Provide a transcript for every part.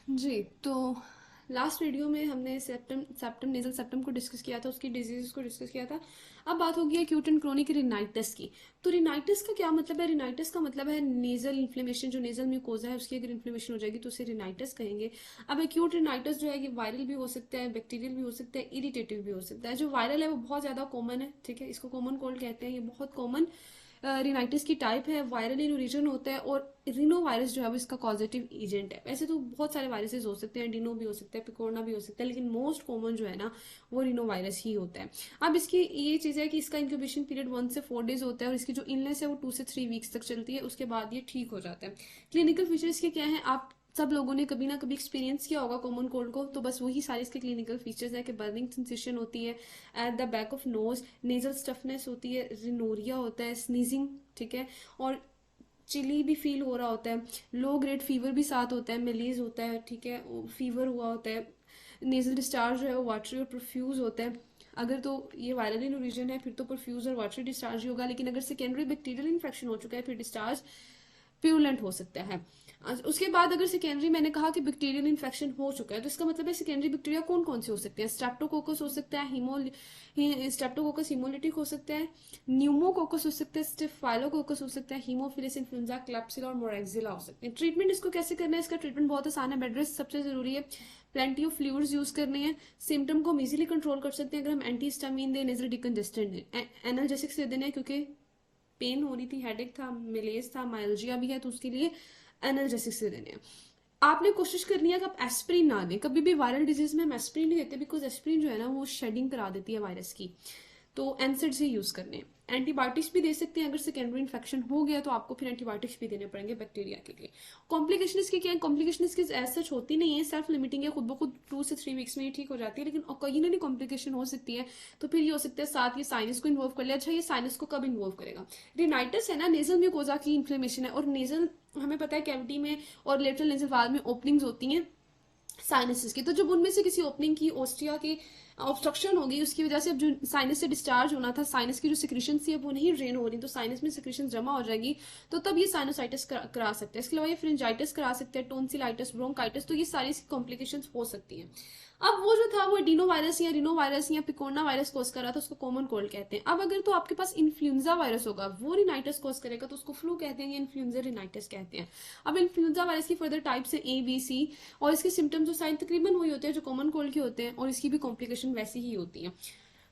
जी, तो last video में हमने सेप्टम नेजल सेप्टम को डिस्कस किया था, उसकी डिजीज़ को डिस्कस किया था। अब बात होगी एक्यूट एंड क्रोनिक रिनाइटिस की। तो रिनाइटिस का क्या मतलब है? रिनाइटिस का मतलब है नेजल इन्फ्लेमेशन, जो नेजल म्यूकोजा है उसकी अगर इन्फ्लेमेशन हो जाएगी तो उसे रिनाइटिस कहेंगे। अब एक्यूट रिनाइटिस जो है ये वायरल भी हो सकता है, बैक्टीरियल भी हो सकता है, इरिटेटिव भी हो सकता है। जो वायरल है वो बहुत ज़्यादा कॉमन है, ठीक है, इसको कॉमन कोल्ड कहते हैं। ये बहुत कॉमन रिनाइटिस की टाइप है, वायरल इन ओरिजिन होता है और रिनो वायरस जो है वो इसका कॉजेटिव एजेंट है। वैसे तो बहुत सारे वायरसेस हो सकते हैं, डिनो भी हो सकता है, पिकोरना भी हो सकता है, लेकिन मोस्ट कॉमन जो है ना वो रिनो वायरस ही होता है। अब इसकी ये चीज़ है कि इसका इंक्यूबेशन पीरियड 1 से 4 डेज होता है और इसकी जो इलनेस है वो 2 से 3 वीक्स तक चलती है, उसके बाद ये ठीक हो जाता है। क्लिनिकल फीचर्स के क्या है, आप सब लोगों ने कभी ना कभी एक्सपीरियंस किया होगा कॉमन कोल्ड को, तो बस वही सारे इसके क्लिनिकल फीचर्स है कि बर्निंग सेंसेशन होती है at the back of nose, nasal stuffiness होती है, रिनोरिया होता है, स्नीजिंग, ठीक है, और चिली भी फील हो रहा होता है, लो ग्रेड फीवर भी साथ होता है, मेलीज होता है, ठीक है, फीवर हुआ होता है, नेजल डिस्चार्ज जो है वो वाटरी और प्रोफ्यूज होता है। अगर तो ये वायरल इन ओरिजिन है फिर तो प्रोफ्यूज और वाटरी डिस्चार्ज ही होगा, लेकिन अगर सेकेंडरी बैक्टीरियल इन्फेक्शन हो चुका है फिर डिस्चार्ज प्यूलेंट हो सकता है। उसके बाद अगर सेकेंडरी, मैंने कहा कि बैक्टीरियल इन्फेक्शन हो चुका है, तो इसका मतलब है सेकेंडरी बैक्टीरिया कौन कौन से हो सकते हैं? स्ट्रेप्टोकोकस हो सकता है, स्ट्रेप्टोकोकस हीमोलिटिक हो सकता है, न्यूमोकोकस हो सकता है, स्टिफाइलोकोकस हो सकता है, हीमोफिलस इन्फ्लुएंजा, क्लैप्सिला और मोरेक्सिला हो सकते हैं। ट्रीटमेंट इसको कैसे करना है? इसका ट्रीटमेंट बहुत आसान है, बेड रेस्ट सबसे जरूरी है, प्लेंटी ऑफ फ्लूइड्स यूज करने हैं, सिम्टम को हम इजीली कंट्रोल कर सकते हैं अगर हम एंटीहिस्टामिन दें, नेजल डिकंजेस्टेंट दें, एनाल्जेसिक्स दे देने हैं क्योंकि पेन हो रही थी, हेडेक था, मिलेज था, माइल्जिया भी है, तो उसके लिए एनाल्जेसिक से देने हैं। आपने कोशिश करनी है कि आप एस्प्रिन ना दें, कभी भी वायरल डिजीज में हम एस्प्रिन नहीं देते, बिकॉज एस्प्रिन जो है ना वो शेडिंग करा देती है वायरस की, तो एनसेड से यूज करने हैं। एंटीबायोटिक्स भी दे सकते हैं, अगर सेकेंडरी इन्फेक्शन हो गया तो आपको फिर एंटीबायोटिक्स भी देने पड़ेंगे बैक्टीरिया के लिए। कॉम्प्लिकेशन इसकी क्या है? कॉम्प्लिकेशन इसकी एज सच होती नहीं है, सेल्फ लिमिटिंग है, खुद ब खुद 2 से 3 वीक्स में ही ठीक हो जाती है, लेकिन ओकेजनली कॉम्प्लिकेशन हो सकती है। तो फिर ये हो सकता है साथ ये साइनस को इन्वॉल्व कर लिया। अच्छा, ये साइनस को कब इन्वॉल्व करेगा? रिनाइटिस है ना, नेजल म्यूकोजा की इन्फ्लेमेशन है, और नेजल हमें पता है कैविटी में और लेटरल नेजल वाल में ओपनिंग्स होती हैं साइनसेस की, तो जब उनमें से किसी ओपनिंग की, ओस्टिया की ऑब्स्ट्रक्शन होगी, उसकी वजह से अब जो साइनस से डिस्चार्ज होना था, साइनस की जो सिक्रेशन थी अब वो नहीं ड्रेन हो रही, तो साइनस में सिक्रेशन जमा हो जाएगी, तो तब ये साइनोसाइटिस करा सकते हैं। इसके अलावा ये फ्रिंजाइटिस करा सकते हैं, टोन्सिलाइटिस, ब्रोंकाइटिस, तो ये सारी कॉम्प्लिकेशन हो सकती हैं। अब वो जो था वो डिनो वायरस या रिनो वायरस या पिकोना वायरस कोस कर रहा था, उसको कॉमन कोल्ड कहते हैं। अब अगर तो आपके पास इन्फ्लुएंजा वायरस होगा, वो रिनाइटिस कोस करेगा, तो उसको फ्लू कहते हैं या इन्फ्लुएंजा रिनाइटिस कहते हैं। अब इन्फ्लुएंजा वायरस की फर्दर टाइप्स है A B C, और इसके सिम्टम्स और साइन तकरीबन वही होते हैं जो कॉमन कोल्ड के होते हैं, और इसकी भी कॉम्प्लिकेशन वैसी ही होती है।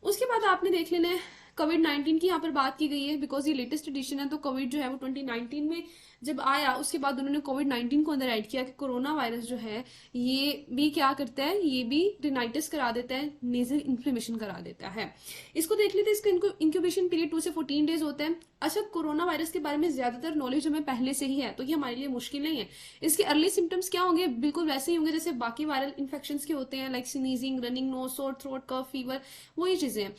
उसके बाद आपने देख लेना है कोविड-19 की यहाँ पर बात की गई है, बिकॉज ये लेटेस्ट एडिशन है, तो कोविड जो है वो 2019 में जब आया, उसके बाद उन्होंने कोविड-19 को अंदर ऐड किया कि कोरोना वायरस जो है ये भी क्या करता है, ये भी रिनाइटिस करा देता है, नेजल इन्फ्लेमेशन करा देता है। इसको देख लेते हैं, इसका इंक्यूबेशन पीरियड 2 से 14 डेज होता है। अच्छा, कोरोना वायरस के बारे में ज्यादातर नॉलेज हमें पहले से ही है, तो ये हमारे लिए मुश्किल नहीं है। इसके अर्ली सिम्टम्स क्या होंगे? बिल्कुल वैसे ही होंगे जैसे बाकी वायरल इन्फेक्शन के होते हैं, like sneezing, running nose, sore throat, cough, fever, वही चीजें हैं।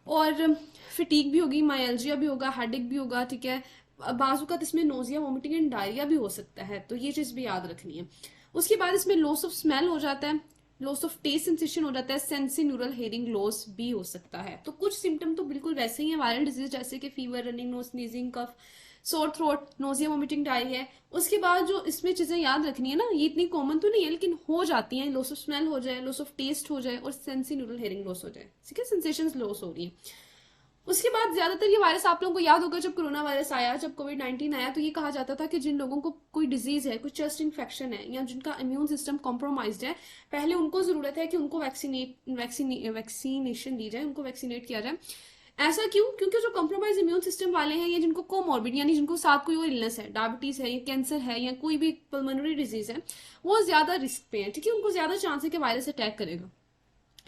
और फिटीक भी होगी, माइल्जिया भी होगा, हेडेक भी होगा, ठीक है, बाजूका इसमें नोजिया, वोमिटिंग एंड डायरिया भी हो सकता है, तो ये चीज भी याद रखनी है। उसके बाद इसमें लॉस ऑफ स्मेल हो जाता है, लॉस ऑफ टेस्ट सेंसेशन हो जाता है, सेंसी न्यूरल हेयरिंग लॉस भी हो सकता है। तो कुछ सिम्टम तो बिल्कुल वैसे ही हैं वायरल डिजीज जैसे कि फीवर, रनिंग नोज, स्नीजिंग, कफ, sore throat, nausea, vomiting, diarrhoea है। उसके बाद जो इसमें चीजें याद रखनी है ना, ये इतनी कॉमन तो नहीं है लेकिन हो जाती हैं, लॉस ऑफ स्मेल हो जाए, लॉस ऑफ टेस्ट हो जाए, और सेंसी न्यूरल हेयरिंग लॉस हो जाए, ठीक है, सेंसेशन लॉस हो रही है। उसके बाद ज्यादातर ये वायरस आप लोगों को याद होगा, जब कोरोना वायरस आया, जब कोविड-19 आया, तो ये कहा जाता था कि जिन लोगों को कोई डिजीज है, कोई चेस्ट इन्फेक्शन है, या जिनका इम्यून सिस्टम कॉम्प्रोमाइज्ड है, पहले उनको जरूरत है कि उनको वैक्सीनेशन दी जाए, उनको वैक्सीनेट किया जाए। ऐसा क्यों? क्योंकि जो कॉम्प्रोमाइज इम्यून सिस्टम वाले हैं, या जिनको कोमॉर्बिड यानी जिनको साथ कोई और इलनेस है, डायबिटीज है या कैंसर है या कोई भी पल्मोनरी डिजीज है, वो ज्यादा रिस्क पे है, ठीक है, उनको ज्यादा चांस है कि वायरस अटैक करेगा।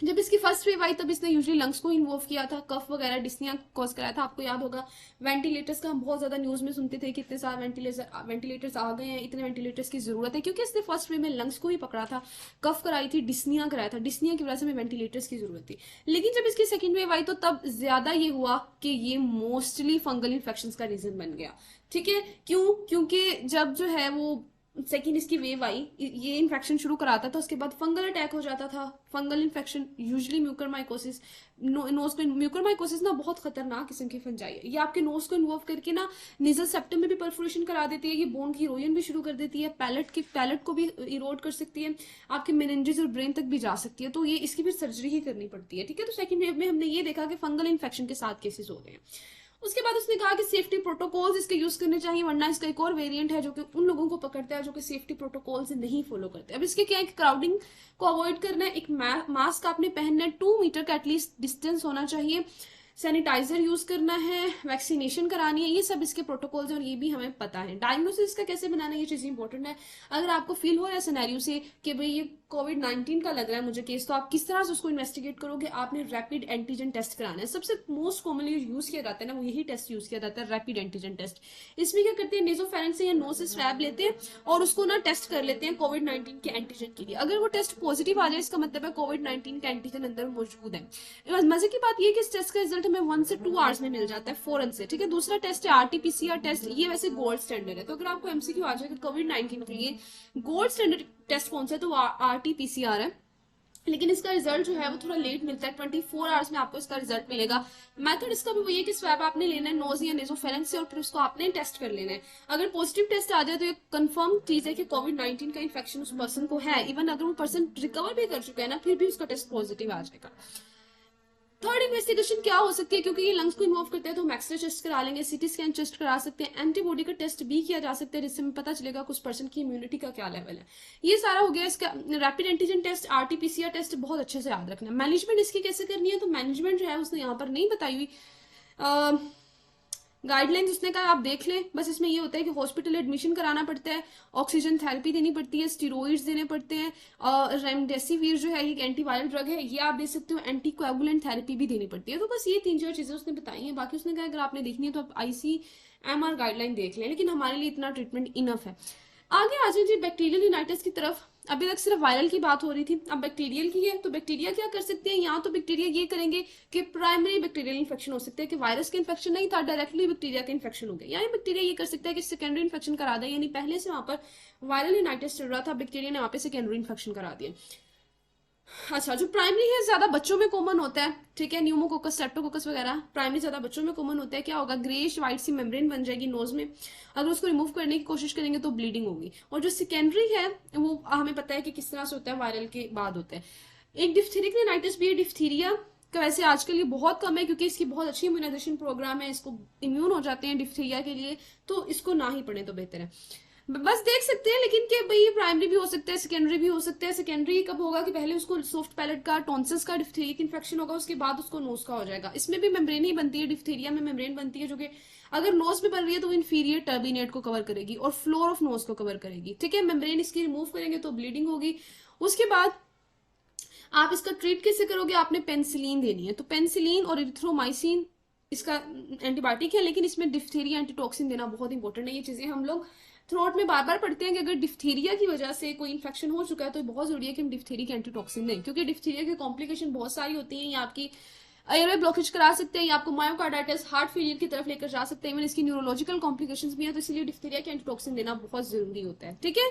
जब इसकी फर्स्ट वेव आई तब इसने यूजुअली लंग्स को इन्वॉल्व किया था, कफ वगैरह डिस्निया कॉज कराया था। आपको याद होगा वेंटिलेटर्स का हम बहुत ज्यादा न्यूज में सुनते थे कि इतने सारे वेंटिलेटर्स आ गए हैं, इतने वेंटिलेटर्स की जरूरत है, क्योंकि इसने फर्स्ट वेव में लंग्स को ही पकड़ा था, कफ कराई थी, डिस्निया कराया था, डिस्निया की वजह से हमें वेंटिलेटर्स की जरूरत थी। लेकिन जब इसकी सेकेंड वेव आई तो तब ज्यादा ये हुआ कि ये मोस्टली फंगल इन्फेक्शन का रीजन बन गया, ठीक है। क्यों? क्योंकि जब जो है वो सेकेंड इसकी वेव आई, ये इन्फेक्शन शुरू कराता था, उसके बाद फंगल अटैक हो जाता था, fungal infection, usually mucormycosis. Nose को म्यूकरमाइकोसिस ना बहुत खतरनाक किस्म की फंजाई है, ये आपके नोज को इन्वॉल्व करके ना नेजल सेप्टम में भी परफोरेशन करा देती है, ये बोन की इरोजन भी शुरू कर देती है, पैलेट को भी इरोड कर सकती है, आपके मेनिंजेस और ब्रेन तक भी जा सकती है, तो ये इसकी फिर सर्जरी ही करनी पड़ती है। ठीक है, तो सेकंड वेव में हमने ये देखा कि फंगल इन्फेक्शन के साथ केसेस हो गए हैं। उसके बाद उसने कहा कि सेफ्टी प्रोटोकॉल्स इसके यूज करने चाहिए, वरना इसका एक और वेरिएंट है जो कि उन लोगों को पकड़ता है जो कि सेफ्टी प्रोटोकॉल से नहीं फॉलो करते। अब इसके क्या है, क्राउडिंग को अवॉइड करना है, एक मास्क आपने पहनना है, 2 मीटर का एटलीस्ट डिस्टेंस होना चाहिए, सैनिटाइजर यूज करना है, वैक्सीनेशन करानी है, ये सब इसके प्रोटोकॉल्स हैं और ये भी हमें पता है। डायग्नोसिस का कैसे बनाना है, ये चीज इंपॉर्टेंट है। अगर आपको फील हो रहा है सिनेरियो से कि भाई ये कोविड-19 का लग रहा है मुझे केस, तो आप किस तरह से उसको इन्वेस्टिगेट करोगे, आपने रैपिड एंटीजन टेस्ट कराना है। सबसे मोस्ट कॉमनली यूज किया जाता है ना, वो यही टेस्ट यूज किया जाता है, रैपिड एंटीजन टेस्ट। इसमें क्या करते हैं, नेजोफेरेंस से या नोज से स्वैब लेते हैं और उसको ना टेस्ट कर लेते हैं कोविड-19 के एंटीजन के लिए। अगर वो टेस्ट पॉजिटिव आ जाए, इसका मतलब है कोविड-19 का एंटीजन अंदर मौजूद है। मजे की बात ये कि इस टेस्ट का रिजल्ट हमें 1 से 2 आवर्स में मिल जाता है फौरन से। ठीक है, दूसरा टेस्ट है आरटीपीसीआर टेस्ट, ये वैसे गोल्ड स्टैंडर्ड है। तो अगर आपको एमसीक्यू आ जाएगा कोविड-19 के लिए गोल्ड स्टैंडर्ड टेस्ट कौन सा है, तो वो आरटीपीसीआर है, लेकिन इसका रिजल्ट जो है वो थोड़ा लेट मिलता है, 24 आवर्स में आपको इसका रिजल्ट मिलेगा। मेथड इसका भी वही है कि स्वैब आपने लेना है नोज या नेजोफेरेंस से और फिर उसको आपने टेस्ट कर लेना है। अगर पॉजिटिव टेस्ट आ जाए तो ये कंफर्म चीज है कि कोविड-19 का इन्फेक्शन उस पर्सन को है। इवन अगर वो पर्सन रिकवर भी कर चुका है ना, फिर भी उसका टेस्ट पॉजिटिव आ जाएगा। थर्ड इन्वेस्टिगेशन क्या हो सकती है, क्योंकि ये लंग्स को इन्वॉल्व करते हैं, तो हम एक्सरे टेस्ट करा लेंगे, सीटी स्कैन टेस्ट करा सकते हैं, एंटीबॉडी का टेस्ट भी किया जा सकता है, जिससे हमें पता चलेगा कुछ पर्सन की इम्यूनिटी का क्या लेवल है। ये सारा हो गया इसका rapid antigen test, RTPCR test बहुत अच्छे से याद रखना है। मैनेजमेंट इसकी कैसे करनी है, तो मैनेजमेंट जो है उसने यहाँ पर नहीं बताई हुई गाइडलाइंस, उसने कहा आप देख लें। बस इसमें ये होता है कि हॉस्पिटल एडमिशन कराना पड़ता है, ऑक्सीजन थेरेपी देनी पड़ती है, स्टीरोइड्स देने पड़ते हैं, रेमडेसिविर जो है ये एंटीवायरल ड्रग है, ये आप दे सकते हो, एंटी कोएगुलेंट थेरेपी भी देनी पड़ती है। तो बस ये 3-4 चीजें उसने बताई हैं। बाकी उसने कहा अगर आपने देखनी है तो आप ICMR गाइडलाइन देख लें, लेकिन हमारे लिए इतना ट्रीटमेंट इनफ है। आगे आ जाए जी बैक्टीरियल यूनाइटिस की तरफ। अभी तक सिर्फ वायरल की बात हो रही थी, अब बैक्टीरियल की है। तो बैक्टीरिया क्या कर सकते हैं, यहाँ तो बैक्टीरिया ये करेंगे कि प्राइमरी बैक्टीरियल इन्फेक्शन हो सकता है कि वायरस का इन्फेक्शन नहीं था, डायरेक्टली बैक्टीरिया का इन्फेक्शन हो गया। यानी बैक्टीरिया ये कर सकता है कि सेकेंडरी इन्फेक्शन करा दे, यानी पहले से वहां पर वायरल यूनाइटिस चल रहा था, बैक्टीरिया ने वहां पे सेकेंडरी इन्फेक्शन करा दिया। अच्छा, जो प्राइमरी है ज्यादा बच्चों में कॉमन होता है, ठीक है, न्यूमोकोकस, स्ट्रेप्टोकोकस वगैरह प्राइमरी ज्यादा बच्चों में कॉमन होता है। क्या होगा, ग्रेश व्हाइट सी मेम्ब्रेन बन जाएगी नोज में, अगर उसको रिमूव करने की कोशिश करेंगे तो ब्लीडिंग होगी। और जो सेकेंडरी है वो हमें पता है कि किस तरह से होता है, वायरल के बाद होता है। एक डिफ्थीरिक रिनाइटिस भी है, डिफ्थीरिया का वैसे आजकल ये बहुत कम है क्योंकि इसकी बहुत अच्छी इम्यूनाइजेशन प्रोग्राम है, इसको इम्यून हो जाते हैं डिफ्थीरिया के लिए, तो इसको ना ही पढ़े तो बेहतर है। बस देख सकते हैं, लेकिन कि भाई ये प्राइमरी भी हो सकता है, सेकेंडरी भी हो सकता है। सेकेंडरी कब होगा कि पहले उसको सॉफ्ट पैलेट का, टॉन्सिल्स का, डिफ्थीरिया इन्फेक्शन होगा, उसके बाद उसको नोज का हो जाएगा। इसमें भी मेम्ब्रेन ही बनती है, डिफ्थीरिया में मेम्ब्रेन बनती है जो कि अगर नोज पे बन रही है तो इन्फीरियर टर्बिनेट को कवर करेगी और फ्लोर ऑफ नोज को कवर करेगी। ठीक है, मेम्ब्रेन इसकी रिमूव करेंगे तो ब्लीडिंग होगी। उसके बाद आप इसका ट्रीट कैसे करोगे, आपने पेनिसिलिन देनी है। तो पेनिसिलिन और इरिथ्रोमाइसिन इसका एंटीबायोटिक है, लेकिन इसमें डिफ्थीरिया एंटीटॉक्सिन देना बहुत इंपॉर्टेंट है। ये चीजें हम लोग थ्रोट में बार बार पढ़ते हैं कि अगर डिफ्थीरिया की वजह से कोई इन्फेक्शन हो चुका है तो बहुत जरूरी है कि हम डिफ्थीरिया के एंटीटॉक्सिन दें, क्योंकि डिफ्थीरिया की कॉम्प्लिकेशन बहुत सारी होती हैं। ये आपकी एयरवे ब्लॉकेज करा सकते हैं, या आपको मायोकार्डाइटिस, हार्ट फेलियर की तरफ लेकर जा सकते हैं, इवन इसकी न्यूरोलॉजिकल कॉम्प्लिकेशंस भी हैं। तो इसलिए डिफ्थीरिया के एंटीटॉक्सिन देना बहुत जरूरी होता है। ठीक है,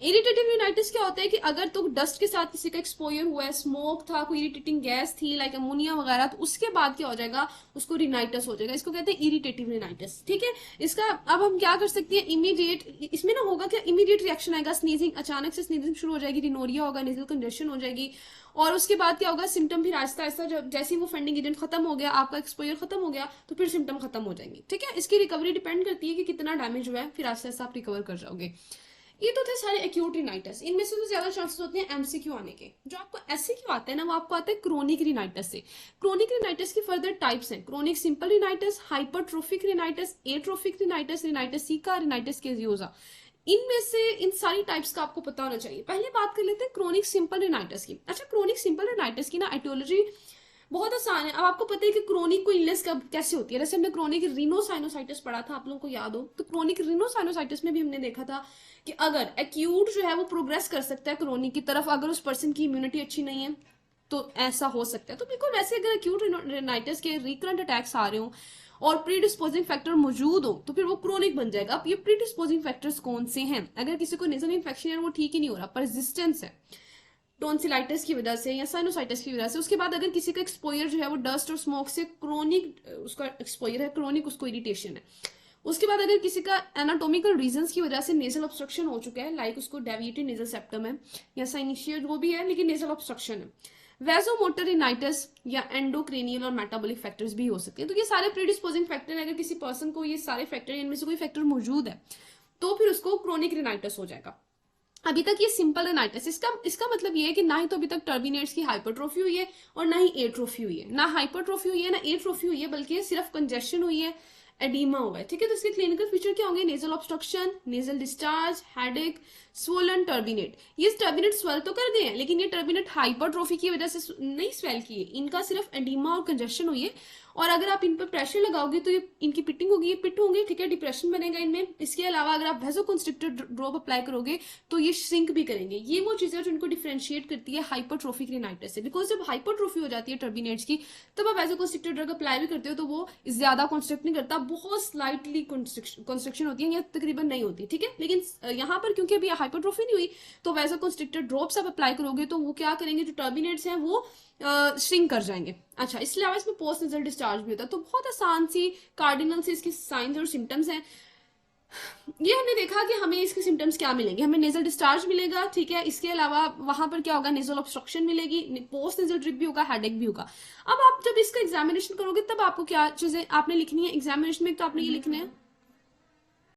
इरिटेटिव यूनाइटिस क्या होता है कि अगर तो डस्ट के साथ किसी का एक्सपोजर हुआ है, स्मोक था, कोई इरिटेटिंग गैस थी लाइक अमोनिया वगैरह, तो उसके बाद क्या हो जाएगा, उसको रिनाइटिस हो जाएगा। इसको कहते हैं इरिटेटिव रिनाइटिस। ठीक है, इसका अब हम क्या कर सकते हैं, इमीडिएट इसमें ना होगा क्या, इमीडिएट रिएक्शन आएगा, स्नीजिंग, अचानक से स्नीजिंग शुरू हो जाएगी, रिनोरिया होगा, नेजल कंजेशन हो जाएगी। और उसके बाद क्या होगा, सिम्टम फिर आहिस्ता आहिस्ता जैसे ही वो फंडिंग एजेंट खत्म हो गया, आपका एक्सपोजर खत्म हो गया, तो फिर सिम्टम खत्म हो जाएंगे। ठीक है, इसकी रिकवरी डिपेंड करती है कि कितना डैमेज हुआ है, फिर आहिस्ता आहिस्ता आप रिकवर कर जाओगे। ये तो थे सारे एक्यूट रिनाइटिस। इनमें से तो ज्यादा चांसेस होते हैं एमसीक्यू आने के। जो आपको एससीक्यू आता है ना, वो आपको आता है क्रोनिक रिनाइटिस से। क्रोनिक रिनाइटिस की फर्दर टाइप्स हैं, chronic simple rhinitis, hypertrophic rhinitis, atrophic rhinitis, rhinitis sicca, rhinitis caseosa. इनमें से इन सारी टाइप्स का आपको पता होना चाहिए। पहले बात कर लेते हैं क्रोनिक सिंपल रिनाइटिस की। अच्छा, क्रोनिक सिंपल रिनाइटिस की ना एटियोलॉजी बहुत आसान है। अब आपको पता है कि क्रोनिक को इलनेस कब कैसे होती है। जैसे हमने क्रोनिक रिनोसाइनोसाइटिस पढ़ा था, आप लोगों को याद हो, तो क्रोनिक रिनोसाइनोसाइटिस में भी हमने देखा था कि अगर एक्यूट जो है वो प्रोग्रेस कर सकता है क्रोनिक की तरफ, अगर उस पर्सन की इम्यूनिटी अच्छी नहीं है तो ऐसा हो सकता है। तो बिल्कुल वैसे अगर एक्यूट रिनाइटिस के रिकरेंट अटैक्स आ रहे हो और प्रीडिस्पोजिंग फैक्टर मौजूद हो तो फिर वो क्रोनिक बन जाएगा। अब ये प्रीडिस्पोजिंग फैक्टर्स कौन से हैं? अगर किसी को नेजल इन्फेक्शन है वो ठीक ही नहीं हो रहा, परसिस्टेंस है टॉन्सिलाइटिस की वजह से या साइनोसाइटिस की वजह से, उसके बाद अगर किसी का एक्सपोजर जो है वो डस्ट और स्मोक से क्रोनिक उसका एक्सपोजर है, क्रोनिक उसको इरिटेशन है, उसके बाद अगर किसी का एनाटॉमिकल रीजंस की वजह से नेजल ऑब्स्ट्रक्शन हो चुका है, लाइक उसको डेविएटेड नेजल सेप्टम है या साइनिशियल वो भी है लेकिन नेजल ऑब्स्ट्रक्शन है, वेजोमोटर रिनाइटिस या एंडोक्रेनियल और मेटाबॉलिक फैक्टर्स भी हो सकते हैं। तो ये सारे प्रीडिस्पोजिंग फैक्टर हैं। अगर किसी पर्सन को ये सारे फैक्टर इनमें से कोई फैक्टर मौजूद है तो फिर उसको क्रोनिक रिनाइटिस हो जाएगा। अभी तक ये सिंपल रिनाइटिस, इसका मतलब ये है कि ना ही तो अभी तक टर्बिनेट्स की हाइपरट्रोफी हुई है और ना ही एट्रोफी हुई है, ना हाइपरट्रोफी हुई है ना एट्रोफी हुई है, बल्कि ये सिर्फ कंजेशन हुई है, एडीमा हुआ है। ठीक है, तो इसके क्लिनिकल फीचर क्या होंगे? Nasal obstruction, nasal discharge, headache, swollen turbinate. ये टर्बिनेट स्वेल तो कर गए हैं लेकिन ये टर्बिनेट हाइपरट्रोफी की वजह से नहीं स्वेल किए, इनका सिर्फ एडीमा और कंजेशन हुई है। और अगर आप इन पर प्रेशर लगाओगे तो ये इनकी पिटिंग होगी, ये पिट होंगे, ठीक है, डिप्रेशन बनेगा इनमें। इसके अलावा अगर आप वेसोकंस्ट्रिक्टर ड्रॉप अप्लाई करोगे तो ये श्रिंक भी करेंगे। ये वो चीजें जो इनको डिफरेंशिएट करती है हाइपरट्रोफिक रिनाइटिस से, बिकॉज जब हाइपरट्रोफी हो जाती है टर्बिनेट्स की तब आप वेसोकंस्ट्रिक्टर ड्रग अप्लाई भी करते हो तो वो ज्यादा कॉन्स्ट्रिक्ट नहीं करता, बहुत स्लाइटली कॉन्स्ट्रिक्शन होती है या तकरीबन नहीं होती। ठीक है, लेकिन यहाँ पर क्योंकि अभी हाइपरट्रोफी नहीं हुई तो वेसोकंस्ट्रिक्टर ड्रॉप्स आप अप्लाई करोगे तो वो क्या करेंगे, जो टर्बिनेट्स हैं वो श्रिंक कर जाएंगे। अच्छा, इसके अलावा इसमें पोस्ट नेजल डिस्चार्ज भी होता है। तो बहुत आसान सी कार्डिनल से इसकी साइंस और सिम्टम्स हैं। ये हमने देखा कि हमें इसके सिम्टम्स क्या मिलेंगे, हमें नेजल डिस्चार्ज मिलेगा, ठीक है, इसके अलावा वहां पर क्या होगा, नेजल ऑब्स्ट्रक्शन मिलेगी, पोस्ट नेजल ड्रिप भी होगा, हेडेक भी होगा। अब आप जब इसका एग्जामिनेशन करोगे तब आपको क्या चीजें आपने लिखनी है एग्जामिनेशन में, तो आपने ये लिखना है